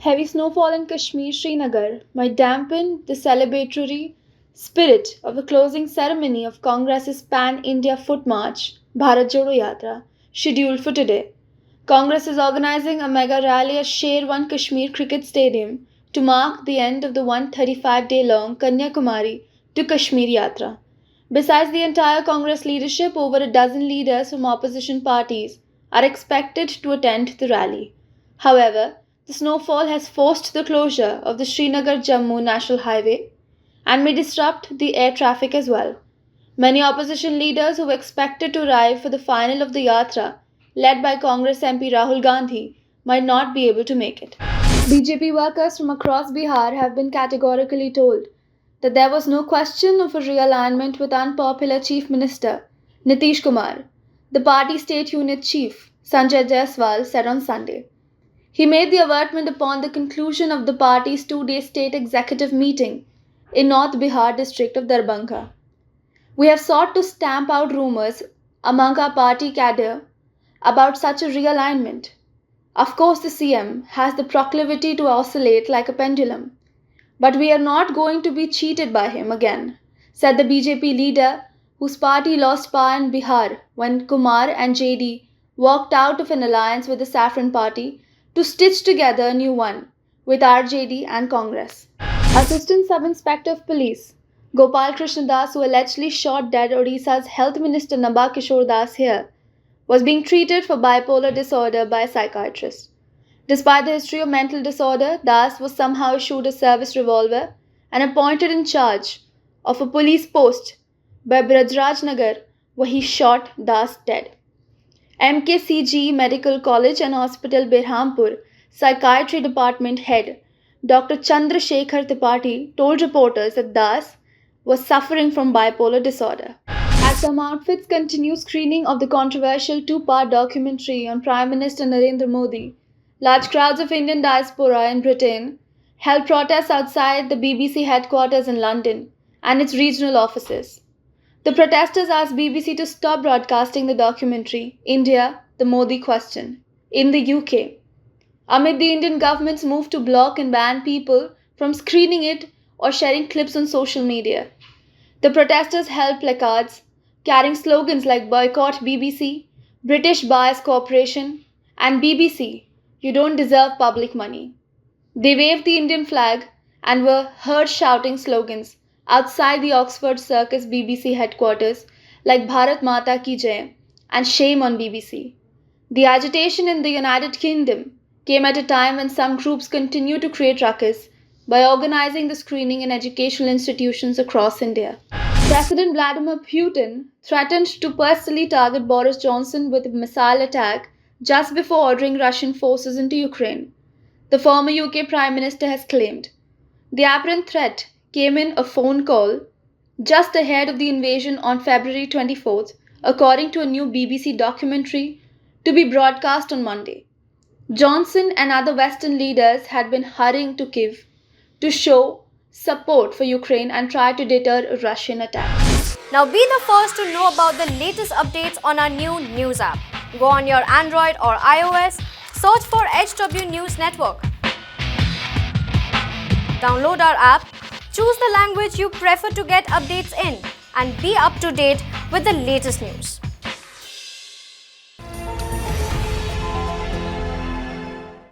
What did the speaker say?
Heavy snowfall in Kashmir, Srinagar might dampen the celebratory spirit of the closing ceremony of Congress's pan-India foot march, Bharat Jodo Yatra, scheduled for today. Congress is organizing a mega rally at Sher-I-Kashmir Cricket Stadium to mark the end of the 135-day-long Kanyakumari to Kashmir Yatra. Besides the entire Congress leadership, over a dozen leaders from opposition parties are expected to attend the rally. However, the snowfall has forced the closure of the Srinagar-Jammu National Highway and may disrupt the air traffic as well. Many opposition leaders who were expected to arrive for the final of the Yatra, led by Congress MP Rahul Gandhi, might not be able to make it. BJP workers from across Bihar have been categorically told that there was no question of a realignment with unpopular Chief Minister Nitish Kumar, the party state unit chief Sanjay Jaiswal said on Sunday. He made the avertment upon the conclusion of the party's two-day state executive meeting in North Bihar district of Darbhanga. We have sought to stamp out rumors among our party cadre about such a realignment. Of course, the CM has the proclivity to oscillate like a pendulum, but we are not going to be cheated by him again, said the BJP leader whose party lost power in Bihar when Kumar and JD walked out of an alliance with the Saffron Party to stitch together a new one with RJD and Congress. Assistant Sub-Inspector of Police Gopal Krishna Das, who allegedly shot dead Odisha's Health Minister Namba Kishore Das here, was being treated for bipolar disorder by a psychiatrist. Despite the history of mental disorder, Das was somehow issued a service revolver and appointed in charge of a police post by Brajrajnagar, where he shot Das dead. MKCG Medical College and Hospital Berhampur Psychiatry Department head Dr. Chandrasekhar Tripathi told reporters that Das was suffering from bipolar disorder. As some outfits continue screening of the controversial two-part documentary on Prime Minister Narendra Modi, large crowds of Indian diaspora in Britain held protests outside the BBC headquarters in London and its regional offices. The protesters asked BBC to stop broadcasting the documentary, India, the Modi Question, in the UK, amid the Indian government's move to block and ban people from screening it or sharing clips on social media. The protesters held placards carrying slogans like Boycott BBC, British Buyers Corporation, and BBC, You Don't Deserve Public Money. They waved the Indian flag and were heard shouting slogans outside the Oxford Circus BBC headquarters like Bharat Mata Ki Jai and Shame on BBC. The agitation in the United Kingdom came at a time when some groups continue to create ruckus by organizing the screening in educational institutions across India. President Vladimir Putin threatened to personally target Boris Johnson with a missile attack just before ordering Russian forces into Ukraine, the former UK Prime Minister has claimed. The apparent threat came in a phone call just ahead of the invasion on February 24th, according to a new BBC documentary to be broadcast on Monday. Johnson and other Western leaders had been hurrying to Kyiv to show support for Ukraine and try to deter a Russian attack. Now be the first to know about the latest updates on our new news app. Go on your Android or iOS, search for HW News Network. Download our app, choose the language you prefer to get updates in, and be up to date with the latest news.